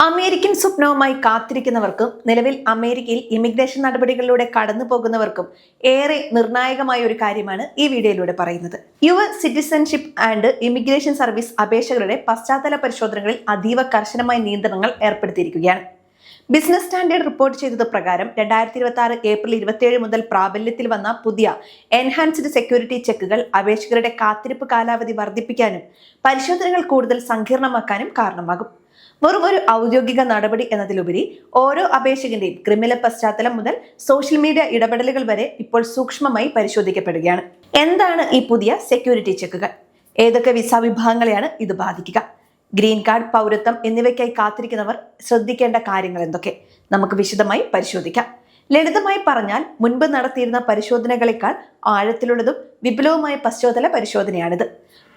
American സ്വപ്നവുമായി കാത്തിരിക്കുന്നവർക്കും നിലവിൽ അമേരിക്കയിൽ immigration നടപടികളിലൂടെ കടന്നു പോകുന്നവർക്കും ഏറെ നിർണായകമായ ഒരു കാര്യമാണ് ഈ വീഡിയോയിലൂടെ പറയുന്നത്. US citizenship and immigration service അപേക്ഷകരുടെ പശ്ചാത്തല പരിശോധനകളിൽ അതീവ കർശനമായ നിയന്ത്രണങ്ങൾ ഏർപ്പെടുത്തിയിരിക്കുകയാണ്. ബിസിനസ് സ്റ്റാൻഡേർഡ് റിപ്പോർട്ട് ചെയ്തത് പ്രകാരം 2026 ഏപ്രിൽ 27 മുതൽ പ്രാബല്യത്തിൽ വന്ന പുതിയ എൻഹാൻസ്ഡ് സെക്യൂരിറ്റി ചെക്കുകൾ അപേക്ഷകരുടെ കാത്തിരിപ്പ് കാലാവധി വർദ്ധിപ്പിക്കാനും പരിശോധനകൾ കൂടുതൽ സങ്കീർണമാക്കാനും കാരണമാകും. വെറും ഒരു ഔദ്യോഗിക നടപടി എന്നതിലുപരി ഓരോ അപേക്ഷകന്റെയും ക്രിമിനൽ പശ്ചാത്തലം മുതൽ സോഷ്യൽ മീഡിയ ഇടപെടലുകൾ വരെ ഇപ്പോൾ സൂക്ഷ്മമായി പരിശോധിക്കപ്പെടുകയാണ്. എന്താണ് ഈ പുതിയ സെക്യൂരിറ്റി ചെക്കുകൾ? ഏതൊക്കെ വിസ വിഭാഗങ്ങളെയാണ് ഇത് ബാധിക്കുക? ഗ്രീൻ കാർഡ്, പൗരത്വം എന്നിവയ്ക്കായി കാത്തിരിക്കുന്നവർ ശ്രദ്ധിക്കേണ്ട കാര്യങ്ങൾ എന്തൊക്കെ? നമുക്ക് വിശദമായി പരിശോധിക്കാം. ലളിതമായി പറഞ്ഞാൽ മുൻപ് നടത്തിയിരുന്ന പരിശോധനകളെക്കാൾ ആഴത്തിലുള്ളതും വിപുലവുമായ പശ്ചാത്തല പരിശോധനയാണിത്.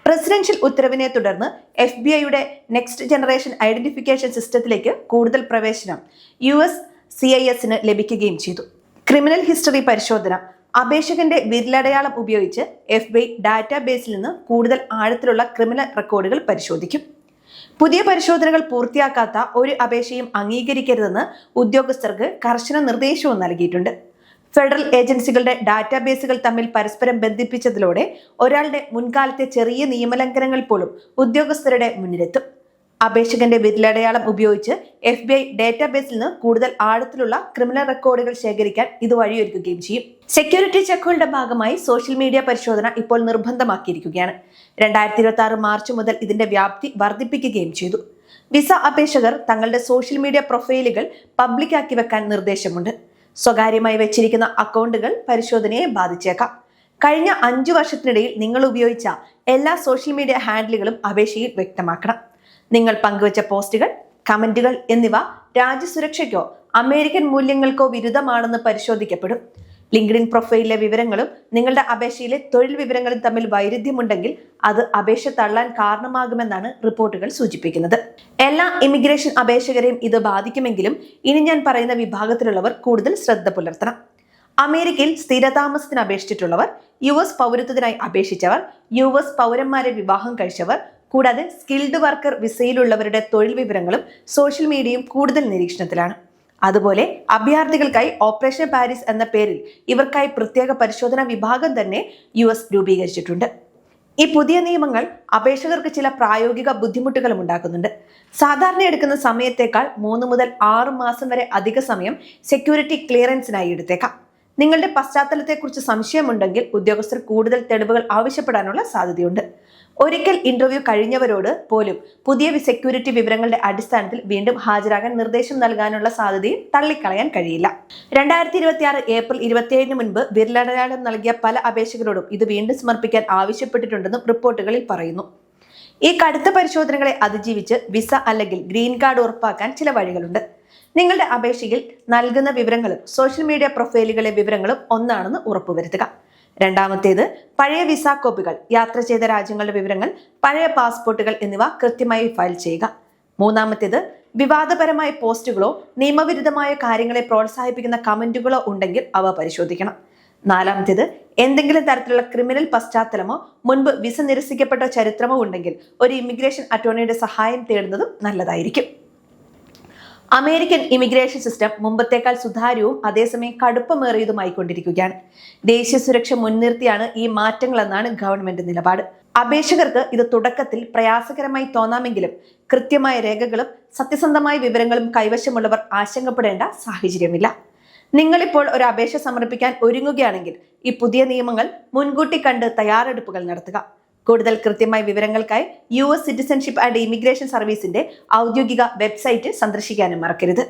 പ്രസിഡൻഷ്യൽ ഉത്തരവിനെ തുടർന്ന് FBI-യുടെ നെക്സ്റ്റ് ജനറേഷൻ ഐഡന്റിഫിക്കേഷൻ സിസ്റ്റത്തിലേക്ക് കൂടുതൽ പ്രവേശനം USCIS-ന് ലഭിക്കുകയും ചെയ്തു. ക്രിമിനൽ ഹിസ്റ്ററി പരിശോധന. അപേക്ഷകന്റെ വിരലടയാളം ഉപയോഗിച്ച് FBI ഡാറ്റാബേസിൽ നിന്ന് കൂടുതൽ ആഴത്തിലുള്ള ക്രിമിനൽ റെക്കോർഡുകൾ പരിശോധിക്കും. പുതിയ പരിശോധനകൾ പൂർത്തിയാക്കാത്ത ഒരു അപേക്ഷയും അംഗീകരിക്കരുതെന്ന് ഉദ്യോഗസ്ഥർക്ക് കർശന നിർദ്ദേശവും നൽകിയിട്ടുണ്ട്. ഫെഡറൽ ഏജൻസികളുടെ ഡാറ്റാബേസുകൾ തമ്മിൽ പരസ്പരം ബന്ധിപ്പിച്ചതിലൂടെ ഒരാളുടെ മുൻകാലത്തെ ചെറിയ നിയമലംഘനങ്ങൾ പോലും ഉദ്യോഗസ്ഥരുടെ മുന്നിലെത്തും. അപേക്ഷകന്റെ വിരലടയാളം ഉപയോഗിച്ച് FBI ഡാറ്റാബേസിൽ നിന്ന് കൂടുതൽ ആഴത്തിലുള്ള ക്രിമിനൽ റെക്കോർഡുകൾ ശേഖരിക്കാൻ ഇത് വഴിയൊരുക്കുകയും ചെയ്യും. സെക്യൂരിറ്റി ചെക്കുകളുടെ ഭാഗമായി സോഷ്യൽ മീഡിയ പരിശോധന ഇപ്പോൾ നിർബന്ധമാക്കിയിരിക്കുകയാണ്. 2026 മാർച്ച് മുതൽ ഇതിന്റെ വ്യാപ്തി വർദ്ധിപ്പിക്കുകയും ചെയ്തു. വിസ അപേക്ഷകർ തങ്ങളുടെ സോഷ്യൽ മീഡിയ പ്രൊഫൈലുകൾ പബ്ലിക് ആക്കി വെക്കാൻ നിർദ്ദേശമുണ്ട്. സ്വകാര്യമായി വെച്ചിരിക്കുന്ന അക്കൗണ്ടുകൾ പരിശോധനയെ ബാധിച്ചേക്കാം. കഴിഞ്ഞ 5 വർഷത്തിനിടയിൽ നിങ്ങൾ ഉപയോഗിച്ച എല്ലാ സോഷ്യൽ മീഡിയ ഹാൻഡിലുകളും അപേക്ഷയിൽ വ്യക്തമാക്കണം. നിങ്ങൾ പങ്കുവച്ച പോസ്റ്റുകൾ, കമന്റുകൾ എന്നിവ രാജ്യസുരക്ഷയ്ക്കോ അമേരിക്കൻ മൂല്യങ്ങൾക്കോ വിരുദ്ധമാണെന്ന് പരിശോധിക്കപ്പെടും. ലിങ്ക്ഡിൻ പ്രൊഫൈലിലെ വിവരങ്ങളും നിങ്ങളുടെ അപേക്ഷയിലെ തൊഴിൽ വിവരങ്ങളും തമ്മിൽ വൈരുദ്ധ്യമുണ്ടെങ്കിൽ അത് അപേക്ഷ തള്ളാൻ കാരണമാകുമെന്നാണ് റിപ്പോർട്ടുകൾ സൂചിപ്പിക്കുന്നത്. എല്ലാ ഇമിഗ്രേഷൻ അപേക്ഷകരെയും ഇത് ബാധിക്കുമെങ്കിലും ഇനി ഞാൻ പറയുന്ന വിഭാഗത്തിലുള്ളവർ കൂടുതൽ ശ്രദ്ധ പുലർത്തണം. അമേരിക്കയിൽ സ്ഥിരതാമസത്തിന് അപേക്ഷിച്ചിട്ടുള്ളവർ, US പൗരത്വത്തിനായി അപേക്ഷിച്ചവർ, US പൗരന്മാരെ വിവാഹം കഴിച്ചവർ, കൂടാതെ സ്കിൽഡ് വർക്കർ വിസയിലുള്ളവരുടെ തൊഴിൽ വിവരങ്ങളും സോഷ്യൽ മീഡിയയും കൂടുതൽ നിരീക്ഷണത്തിലാണ്. അതുപോലെ അഭയാർത്ഥികൾക്കായി ഓപ്പറേഷൻ പാരീസ് എന്ന പേരിൽ ഇവർക്കായി പ്രത്യേക പരിശോധനാ വിഭാഗം തന്നെ US രൂപീകരിച്ചിട്ടുണ്ട്. ഈ പുതിയ നിയമങ്ങൾ അപേക്ഷകർക്ക് ചില പ്രായോഗിക ബുദ്ധിമുട്ടുകളും ഉണ്ടാക്കുന്നുണ്ട്. സാധാരണ എടുക്കുന്ന സമയത്തേക്കാൾ 3 മുതൽ 6 മാസം വരെ അധിക സമയം സെക്യൂരിറ്റി ക്ലിയറൻസിനായി എടുത്തേക്കാം. നിങ്ങളുടെ പശ്ചാത്തലത്തെക്കുറിച്ച് സംശയമുണ്ടെങ്കിൽ ഉദ്യോഗസ്ഥർ കൂടുതൽ തെളിവുകൾ ആവശ്യപ്പെടാനുള്ള സാധ്യതയുണ്ട്. ഒരിക്കൽ ഇന്റർവ്യൂ കഴിഞ്ഞവരോട് പോലും പുതിയ സെക്യൂരിറ്റി വിവരങ്ങളുടെ അടിസ്ഥാനത്തിൽ വീണ്ടും ഹാജരാകാൻ നിർദ്ദേശം നൽകാനുള്ള സാധ്യതയും തള്ളിക്കളയാൻ കഴിയില്ല. 2026 ഏപ്രിൽ 27 മുൻപ് വിരലടയാളം നൽകിയ പല അപേക്ഷകരോടും ഇത് വീണ്ടും സമർപ്പിക്കാൻ ആവശ്യപ്പെട്ടിട്ടുണ്ടെന്നും റിപ്പോർട്ടുകളിൽ പറയുന്നു. ഈ കടുത്ത പരിശോധനകളെ അതിജീവിച്ച് വിസ അല്ലെങ്കിൽ ഗ്രീൻ കാർഡ് ഉറപ്പാക്കാൻ ചില വഴികളുണ്ട്. നിങ്ങളുടെ അപേക്ഷയിൽ നൽകുന്ന വിവരങ്ങളും സോഷ്യൽ മീഡിയ പ്രൊഫൈലുകളിലെ വിവരങ്ങളും ഒന്നാണെന്ന് ഉറപ്പുവരുത്തുക. രണ്ടാമത്തേത്, പഴയ വിസ കോപ്പികൾ, യാത്ര ചെയ്ത രാജ്യങ്ങളുടെ വിവരങ്ങൾ, പഴയ പാസ്പോർട്ടുകൾ എന്നിവ കൃത്യമായി ഫയൽ ചെയ്യുക. മൂന്നാമത്തേത്, വിവാദപരമായ പോസ്റ്റുകളോ നിയമവിരുദ്ധമായ കാര്യങ്ങളെ പ്രോത്സാഹിപ്പിക്കുന്ന കമന്റുകളോ ഉണ്ടെങ്കിൽ അവ പരിശോധിക്കണം. നാലാമത്തേത്, എന്തെങ്കിലും തരത്തിലുള്ള ക്രിമിനൽ പശ്ചാത്തലമോ മുൻപ് വിസ നിരസിക്കപ്പെട്ട ചരിത്രമോ ഉണ്ടെങ്കിൽ ഒരു ഇമിഗ്രേഷൻ അറ്റോർണിയുടെ സഹായം തേടുന്നതും നല്ലതായിരിക്കും. അമേരിക്കൻ ഇമിഗ്രേഷൻ സിസ്റ്റം മുമ്പത്തേക്കാൾ സുതാര്യവും അതേസമയം കടുപ്പമേറിയതുമായിക്കൊണ്ടിരിക്കുകയാണ്. ദേശീയ സുരക്ഷ മുൻനിർത്തിയാണ് ഈ മാറ്റങ്ങളെന്നാണ് ഗവൺമെന്റ് നിലപാട്. അപേക്ഷകർക്ക് ഇത് തുടക്കത്തിൽ പ്രയാസകരമായി തോന്നാമെങ്കിലും കൃത്യമായ രേഖകളും സത്യസന്ധമായ വിവരങ്ങളും കൈവശമുള്ളവർ ആശങ്കപ്പെടേണ്ട സാഹചര്യമില്ല. നിങ്ങളിപ്പോൾ ഒരു അപേക്ഷ സമർപ്പിക്കാൻ ഒരുങ്ങുകയാണെങ്കിൽ ഈ പുതിയ നിയമങ്ങൾ മുൻകൂട്ടി കണ്ട് തയ്യാറെടുപ്പുകൾ നടത്തുക. കൂടുതൽ കൃത്യമായ വിവരങ്ങൾക്കായി US സിറ്റിസൺഷിപ്പ് ആൻഡ് ഇമിഗ്രേഷൻ സർവീസിന്റെ ഔദ്യോഗിക വെബ്സൈറ്റ് സന്ദർശിക്കാനും മറക്കരുത്.